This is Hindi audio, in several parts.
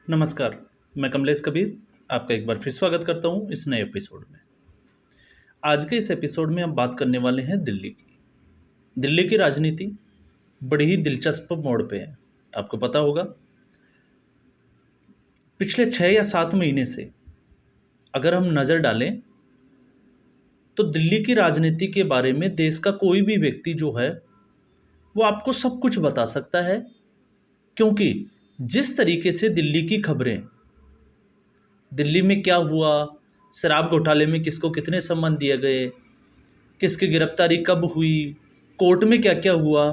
नमस्कार, मैं कमलेश कबीर आपका एक बार फिर स्वागत करता हूँ इस नए एपिसोड में। आज के इस एपिसोड में हम बात करने वाले हैं दिल्ली की। दिल्ली की राजनीति बड़ी ही दिलचस्प मोड़ पे है। आपको पता होगा, पिछले 6 या 7 महीने से अगर हम नज़र डालें तो दिल्ली की राजनीति के बारे में देश का कोई भी व्यक्ति जो है वो आपको सब कुछ बता सकता है, क्योंकि जिस तरीके से दिल्ली की खबरें, दिल्ली में क्या हुआ, शराब घोटाले में किसको कितने सम्मान दिए गए, किसकी गिरफ्तारी कब हुई, कोर्ट में क्या क्या हुआ,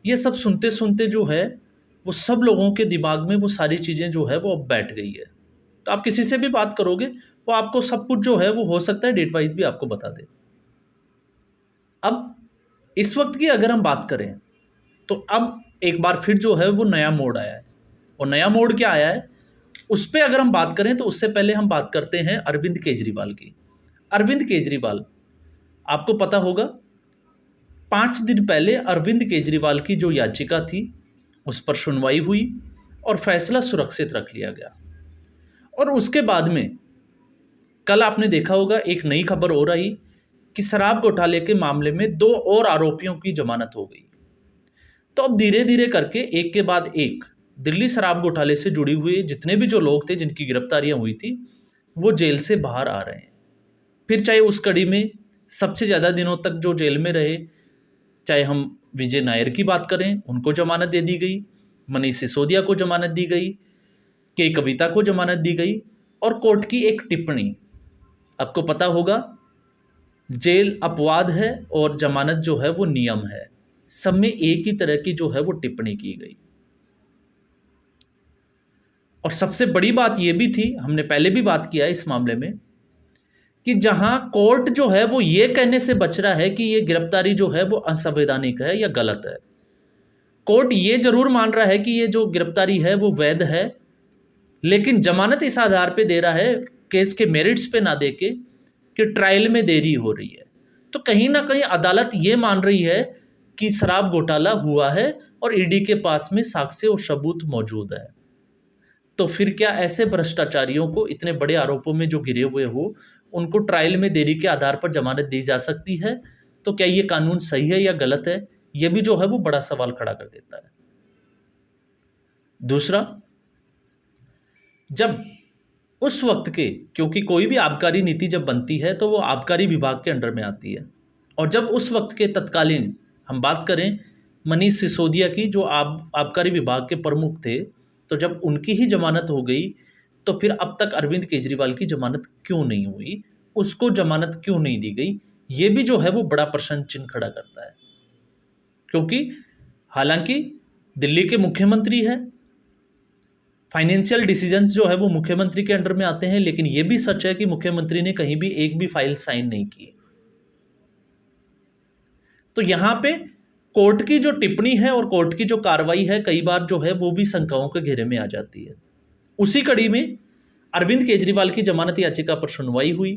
ये सब सुनते सुनते जो है वो सब लोगों के दिमाग में वो सारी चीज़ें जो है वो अब बैठ गई है। तो आप किसी से भी बात करोगे वो आपको सब कुछ जो है वो हो सकता है डेट वाइज भी आपको बता दे। अब इस वक्त की अगर हम बात करें तो अब एक बार फिर जो है वो नया मोड़ आया है। और नया मोड़ क्या आया है उस पर अगर हम बात करें तो उससे पहले हम बात करते हैं अरविंद केजरीवाल की। अरविंद केजरीवाल, आपको पता होगा 5 दिन पहले अरविंद केजरीवाल की जो याचिका थी उस पर सुनवाई हुई और फैसला सुरक्षित रख लिया गया। और उसके बाद में कल आपने देखा होगा एक नई खबर हो रही कि शराब घोटाले के मामले में 2 और आरोपियों की जमानत हो गई। तो अब धीरे धीरे करके एक के बाद एक दिल्ली शराब घोटाले से जुड़ी हुई जितने भी जो लोग थे जिनकी गिरफ्तारियां हुई थी वो जेल से बाहर आ रहे हैं। फिर चाहे उस कड़ी में सबसे ज़्यादा दिनों तक जो जेल में रहे, चाहे हम विजय नायर की बात करें, उनको जमानत दे दी गई, मनीष सिसोदिया को जमानत दी गई, के कविता को जमानत दी गई। और कोर्ट की एक टिप्पणी, आपको पता होगा जेल अपवाद है और जमानत जो है वो नियम है, सब में एक ही तरह की जो है वो टिप्पणी की गई। और सबसे बड़ी बात ये भी थी, हमने पहले भी बात किया है इस मामले में, कि जहां कोर्ट जो है वो ये कहने से बच रहा है कि ये गिरफ्तारी जो है वो असंवैधानिक है या गलत है। कोर्ट ये जरूर मान रहा है कि ये जो गिरफ्तारी है वो वैध है, लेकिन जमानत इस आधार पे दे रहा है, केस के मेरिट्स पे ना देके, कि ट्रायल में देरी हो रही है। तो कहीं ना कहीं अदालत ये मान रही है कि शराब घोटाला हुआ है और ईडी के पास में साक्ष्य और सबूत मौजूद है। तो फिर क्या ऐसे भ्रष्टाचारियों को, इतने बड़े आरोपों में जो घिरे हुए हो, उनको ट्रायल में देरी के आधार पर जमानत दी जा सकती है? तो क्या ये कानून सही है या गलत है? ये भी जो है वो बड़ा सवाल खड़ा कर देता है। दूसरा, जब उस वक्त के, क्योंकि कोई भी आबकारी नीति जब बनती है तो वो आबकारी विभाग के अंडर में आती है, और जब उस वक्त के तत्कालीन हम बात करें मनीष सिसोदिया की, जो आबकारी विभाग के प्रमुख थे, तो जब उनकी ही जमानत हो गई तो फिर अब तक अरविंद केजरीवाल की जमानत क्यों नहीं हुई, उसको जमानत क्यों नहीं दी गई? ये भी जो है वो बड़ा प्रश्न चिन्ह खड़ा करता है। क्योंकि हालांकि दिल्ली के मुख्यमंत्री है, फाइनेंशियल डिसीजंस जो है वो मुख्यमंत्री के अंडर में आते हैं, लेकिन ये भी सच है कि मुख्यमंत्री ने कहीं भी एक भी फाइल साइन नहीं की। तो यहां पे कोर्ट की जो टिप्पणी है और कोर्ट की जो कार्रवाई है कई बार जो है वो भी शंकाओं के घेरे में आ जाती है। उसी कड़ी में अरविंद केजरीवाल की जमानत याचिका पर सुनवाई हुई।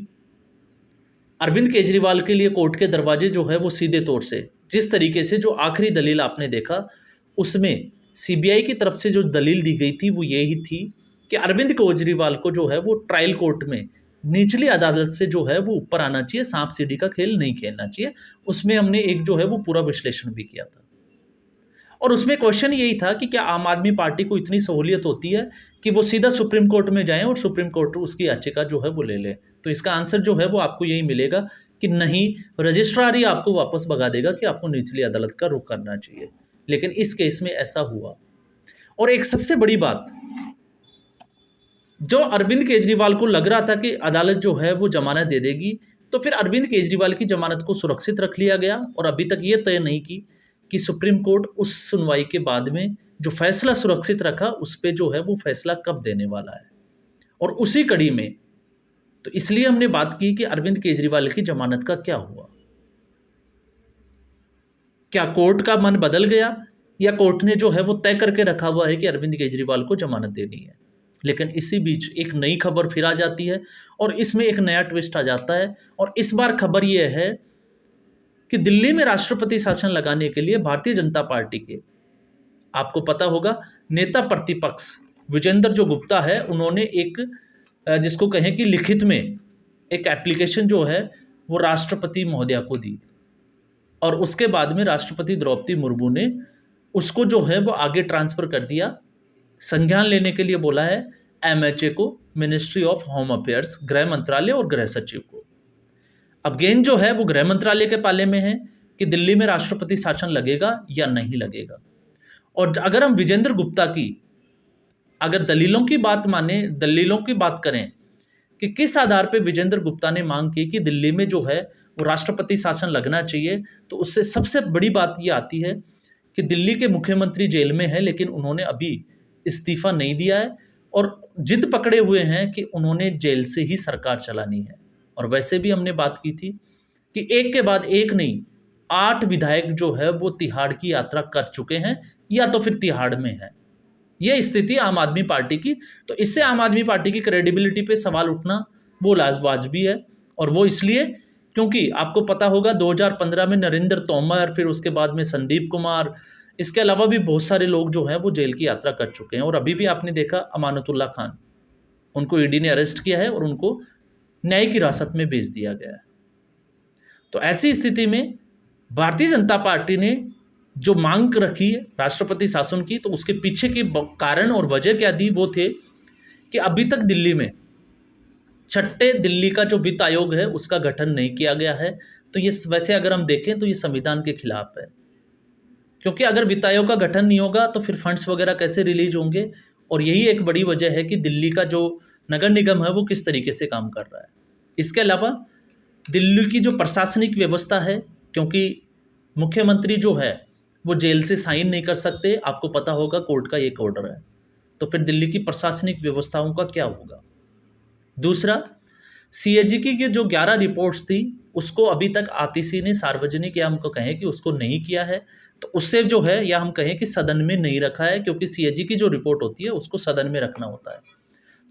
अरविंद केजरीवाल के लिए कोर्ट के दरवाजे जो है वो सीधे तौर से, जिस तरीके से जो आखिरी दलील आपने देखा उसमें सीबीआई की तरफ से जो दलील दी गई थी वो यही थी कि अरविंद केजरीवाल को जो है वो ट्रायल कोर्ट में निचली अदालत से जो है वो ऊपर आना चाहिए, सांप सीढ़ी का खेल नहीं खेलना चाहिए। उसमें हमने एक जो है वो पूरा विश्लेषण भी किया था, और उसमें क्वेश्चन यही था कि क्या आम आदमी पार्टी को इतनी सहूलियत होती है कि वो सीधा सुप्रीम कोर्ट में जाएं और सुप्रीम कोर्ट उसकी याचिका जो है वो ले ले? तो इसका आंसर जो है वो आपको यही मिलेगा कि नहीं, रजिस्ट्रार ही आपको वापस भगा देगा कि आपको निचली अदालत का रुख करना चाहिए। लेकिन इस केस में ऐसा हुआ। और एक सबसे बड़ी बात, जो अरविंद केजरीवाल को लग रहा था कि अदालत जो है वो जमानत दे देगी, तो फिर अरविंद केजरीवाल की जमानत को सुरक्षित रख लिया गया और अभी तक ये तय नहीं की कि सुप्रीम कोर्ट उस सुनवाई के बाद में जो फैसला सुरक्षित रखा उस पर जो है वो फैसला कब देने वाला है। और उसी कड़ी में तो इसलिए हमने बात की कि अरविंद केजरीवाल की जमानत का क्या हुआ। क्या कोर्ट का मन बदल गया, या कोर्ट ने जो है वो तय करके रखा हुआ है कि अरविंद केजरीवाल को जमानत देनी है? लेकिन इसी बीच एक नई खबर फिर आ जाती है और इसमें एक नया ट्विस्ट आ जाता है। और इस बार खबर यह है कि दिल्ली में राष्ट्रपति शासन लगाने के लिए भारतीय जनता पार्टी के, आपको पता होगा, नेता प्रतिपक्ष विजेंद्र जो गुप्ता है, उन्होंने एक जिसको कहें कि लिखित में एक एप्लीकेशन जो है वो राष्ट्रपति महोदया को दी, और उसके बाद में राष्ट्रपति द्रौपदी मुर्मू ने उसको जो है वो आगे ट्रांसफ़र कर दिया, संज्ञान लेने के लिए बोला है एमएचए को, मिनिस्ट्री ऑफ होम अफेयर्स, गृह मंत्रालय और गृह सचिव को। अब गेंद जो है वो गृह मंत्रालय के पाले में है कि दिल्ली में राष्ट्रपति शासन लगेगा या नहीं लगेगा। और अगर हम विजेंद्र गुप्ता की अगर दलीलों की बात माने, दलीलों की बात करें कि किस आधार पे विजेंद्र गुप्ता ने मांग की कि दिल्ली में जो है वो राष्ट्रपति शासन लगना चाहिए, तो उससे सबसे बड़ी बात ये आती है कि दिल्ली के मुख्यमंत्री जेल में है, लेकिन उन्होंने अभी इस्तीफा नहीं दिया है और जिद पकड़े हुए हैं कि उन्होंने जेल से ही सरकार चलानी है। और वैसे भी हमने बात की थी कि एक के बाद एक नहीं, 8 विधायक जो है वो तिहाड़ की यात्रा कर चुके हैं या तो फिर तिहाड़ में है। यह स्थिति आम आदमी पार्टी की, तो इससे आम आदमी पार्टी की क्रेडिबिलिटी पे सवाल उठना वो वाजबी है। और वो इसलिए क्योंकि आपको पता होगा 2015 में नरेंद्र तोमर, फिर उसके बाद में संदीप कुमार, इसके अलावा भी बहुत सारे लोग जो हैं वो जेल की यात्रा कर चुके हैं। और अभी भी आपने देखा अमानतुल्लाह खान, उनको ईडी ने अरेस्ट किया है और उनको न्यायिक हिरासत में भेज दिया गया है। तो ऐसी स्थिति में भारतीय जनता पार्टी ने जो मांग रखी है राष्ट्रपति शासन की, तो उसके पीछे के कारण और वजह क्या दी, वो थे कि अभी तक दिल्ली में छठे दिल्ली का जो वित्त आयोग है उसका गठन नहीं किया गया है। तो ये वैसे अगर हम देखें तो ये संविधान के खिलाफ है, क्योंकि अगर वित्त आयोग का गठन नहीं होगा तो फिर फंड्स वगैरह कैसे रिलीज होंगे। और यही एक बड़ी वजह है कि दिल्ली का जो नगर निगम है वो किस तरीके से काम कर रहा है। इसके अलावा दिल्ली की जो प्रशासनिक व्यवस्था है, क्योंकि मुख्यमंत्री जो है वो जेल से साइन नहीं कर सकते, आपको पता होगा कोर्ट का एक ऑर्डर है, तो फिर दिल्ली की प्रशासनिक व्यवस्थाओं का क्या होगा। दूसरा, सीएजी की जो 11 रिपोर्ट्स थी उसको अभी तक आतिशी ने सार्वजनिक या हमको कहें कि उसको नहीं किया है, तो उससे जो है या हम कहें कि सदन में नहीं रखा है, क्योंकि सीएजी की जो रिपोर्ट होती है उसको सदन में रखना होता है।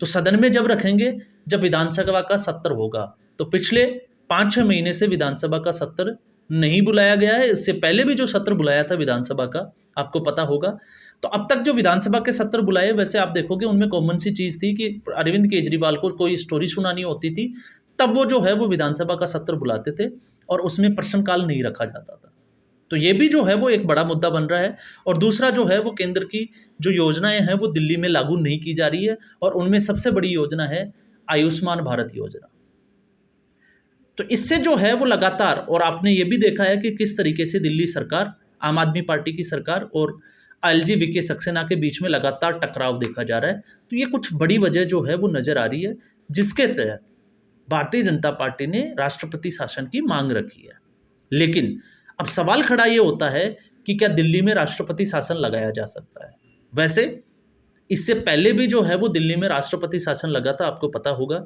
तो सदन में जब रखेंगे, जब विधानसभा का सत्र होगा, तो पिछले 5-6 महीने से विधानसभा का सत्र नहीं बुलाया गया है। इससे पहले भी जो सत्र बुलाया था विधानसभा का आपको पता होगा। तो अब तक जो विधानसभा के सत्र बुलाए, वैसे आप देखोगे उनमें कॉमन सी चीज़ थी कि अरविंद केजरीवाल को कोई स्टोरी सुनानी होती थी, तब वो जो है वो विधानसभा का सत्र बुलाते थे और उसमें प्रश्नकाल नहीं रखा जाता था। तो ये भी जो है वो एक बड़ा मुद्दा बन रहा है। और दूसरा जो है वो केंद्र की जो योजनाएं हैं वो दिल्ली में लागू नहीं की जा रही है, और उनमें सबसे बड़ी योजना है आयुष्मान भारत योजना। तो इससे जो है वो लगातार, और आपने ये भी देखा है कि किस तरीके से दिल्ली सरकार, आम आदमी पार्टी की सरकार और आईएलजी वीके सक्सेना के बीच में लगातार टकराव देखा जा रहा है। तो ये कुछ बड़ी वजह जो है वो नज़र आ रही है, जिसके तहत भारतीय जनता पार्टी ने राष्ट्रपति शासन की मांग रखी है। लेकिन अब सवाल खड़ा ये होता है कि क्या दिल्ली में राष्ट्रपति शासन लगाया जा सकता है। वैसे इससे पहले भी जो है वो दिल्ली में राष्ट्रपति शासन लगा था, आपको पता होगा,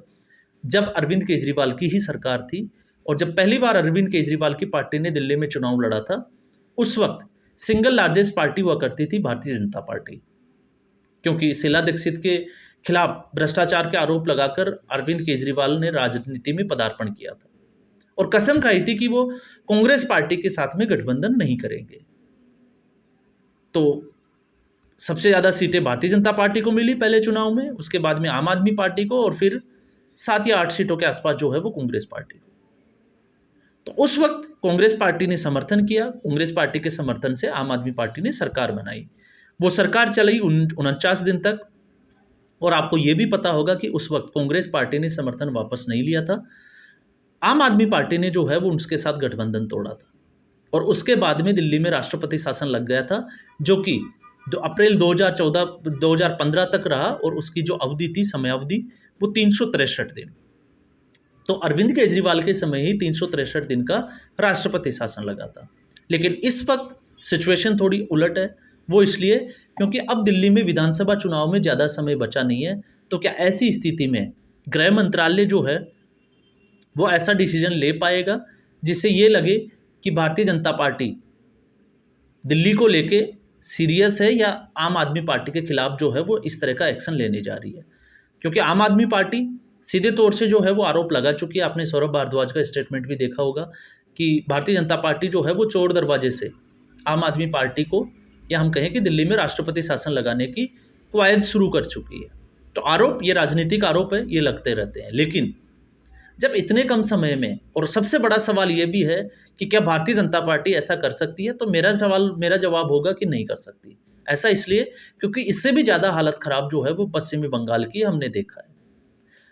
जब अरविंद केजरीवाल की ही सरकार थी। और जब पहली बार अरविंद केजरीवाल की पार्टी ने दिल्ली में चुनाव लड़ा था, उस वक्त सिंगल लार्जेस्ट पार्टी हुआ करती थी भारतीय जनता पार्टी, क्योंकि शीला दीक्षित के खिलाफ भ्रष्टाचार के आरोप लगाकर अरविंद केजरीवाल ने राजनीति में पदार्पण किया था और कसम खाई थी कि वो कांग्रेस पार्टी के साथ में गठबंधन नहीं करेंगे। तो सबसे ज़्यादा सीटें भारतीय जनता पार्टी को मिली पहले चुनाव में, उसके बाद में आम आदमी पार्टी को, और फिर 7 या 8 सीटों के आसपास जो है वो कांग्रेस पार्टी को। तो उस वक्त कांग्रेस पार्टी ने समर्थन किया, कांग्रेस पार्टी के समर्थन से आम आदमी पार्टी ने सरकार बनाई। वो सरकार चली 49 दिन तक, और आपको ये भी पता होगा कि उस वक्त कांग्रेस पार्टी ने समर्थन वापस नहीं लिया था। आम आदमी पार्टी ने जो है वो उसके साथ गठबंधन तोड़ा था, और उसके बाद में दिल्ली में राष्ट्रपति शासन लग गया था, जो कि जो अप्रैल 2015 तक रहा, और उसकी जो अवधि थी, समय अवधि, वो 363 दिन। तो अरविंद केजरीवाल के समय ही 363 दिन का राष्ट्रपति शासन लगा था। लेकिन इस वक्त सिचुएशन थोड़ी उलट है। वो इसलिए क्योंकि अब दिल्ली में विधानसभा चुनाव में ज़्यादा समय बचा नहीं है। तो क्या ऐसी स्थिति में गृह मंत्रालय जो है वो ऐसा डिसीजन ले पाएगा जिससे ये लगे कि भारतीय जनता पार्टी दिल्ली को लेके सीरियस है, या आम आदमी पार्टी के खिलाफ जो है वो इस तरह का एक्शन लेने जा रही है। क्योंकि आम आदमी पार्टी सीधे तौर से जो है वो आरोप लगा चुकी है। आपने सौरभ भारद्वाज का स्टेटमेंट भी देखा होगा कि भारतीय जनता पार्टी जो है वो चोर दरवाजे से आम आदमी पार्टी को, या हम कहें कि दिल्ली में राष्ट्रपति शासन लगाने की कवायद शुरू कर चुकी है। तो आरोप, ये राजनीतिक आरोप है, ये लगते रहते हैं। लेकिन जब इतने कम समय में, और सबसे बड़ा सवाल ये भी है कि क्या भारतीय जनता पार्टी ऐसा कर सकती है, तो मेरा जवाब होगा कि नहीं कर सकती। ऐसा इसलिए क्योंकि इससे भी ज़्यादा हालत ख़राब जो है वो पश्चिमी बंगाल की हमने देखा है।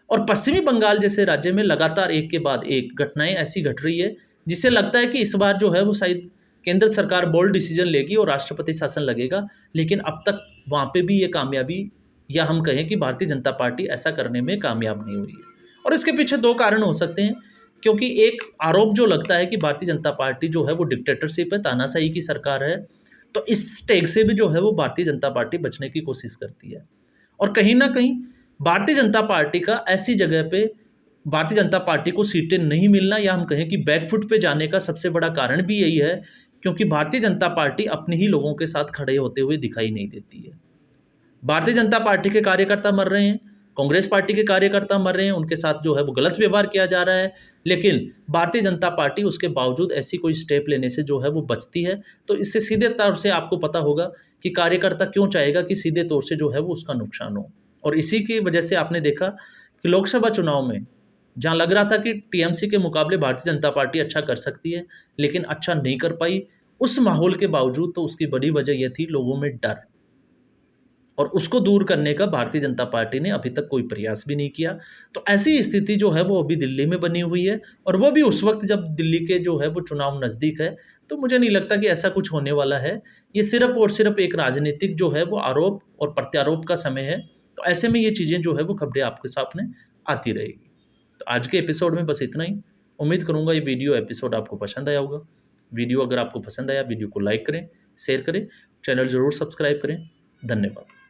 और पश्चिमी बंगाल जैसे राज्य में लगातार एक के बाद एक घटनाएं ऐसी घट रही है जिससे लगता है कि इस बार जो है वो शायद केंद्र सरकार बोल्ड डिसीजन लेगी और राष्ट्रपति शासन लगेगा। लेकिन अब तक वहाँ पे भी ये कामयाबी, या हम कहें कि भारतीय जनता पार्टी ऐसा करने में कामयाब नहीं हुई है। और इसके पीछे दो कारण हो सकते हैं, क्योंकि एक आरोप जो लगता है कि भारतीय जनता पार्टी जो है वो डिक्टेटरशिप है, तानाशाही की सरकार है, तो इस टैग से भी जो है वो भारतीय जनता पार्टी बचने की कोशिश करती है। और कहीं ना कहीं भारतीय जनता पार्टी का ऐसी जगह पे भारतीय जनता पार्टी को सीटें नहीं मिलना, या हम कहें कि बैकफुट पे जाने का सबसे बड़ा कारण भी यही है, क्योंकि भारतीय जनता पार्टी अपने ही लोगों के साथ खड़े होते हुए दिखाई नहीं देती है। भारतीय जनता पार्टी के कार्यकर्ता मर रहे हैं, कांग्रेस पार्टी के कार्यकर्ता मर रहे हैं, उनके साथ जो है वो गलत व्यवहार किया जा रहा है, लेकिन भारतीय जनता पार्टी उसके बावजूद ऐसी कोई स्टेप लेने से जो है वो बचती है। तो इससे सीधे तौर से आपको पता होगा कि कार्यकर्ता क्यों चाहेगा कि सीधे तौर से जो है वो उसका नुकसान हो। और इसी की वजह से आपने देखा कि लोकसभा चुनाव में जहाँ लग रहा था कि टीएमसी के मुकाबले भारतीय जनता पार्टी अच्छा कर सकती है, लेकिन अच्छा नहीं कर पाई। उस माहौल के बावजूद तो उसकी बड़ी वजह यह थी लोगों में डर, और उसको दूर करने का भारतीय जनता पार्टी ने अभी तक कोई प्रयास भी नहीं किया। तो ऐसी स्थिति जो है वो अभी दिल्ली में बनी हुई है, और वो भी उस वक्त जब दिल्ली के जो है वो चुनाव नज़दीक है। तो मुझे नहीं लगता कि ऐसा कुछ होने वाला है। ये सिर्फ और सिर्फ एक राजनीतिक जो है वो आरोप और प्रत्यारोप का समय है। तो ऐसे में ये चीज़ें जो है वो खबरें आपके सामने आती रहेगी। तो आज के एपिसोड में बस इतना ही। उम्मीद करूँगा ये वीडियो एपिसोड आपको पसंद आया होगा। वीडियो अगर आपको पसंद आया, वीडियो को लाइक करें, शेयर करें, चैनल ज़रूर सब्सक्राइब करें। धन्यवाद।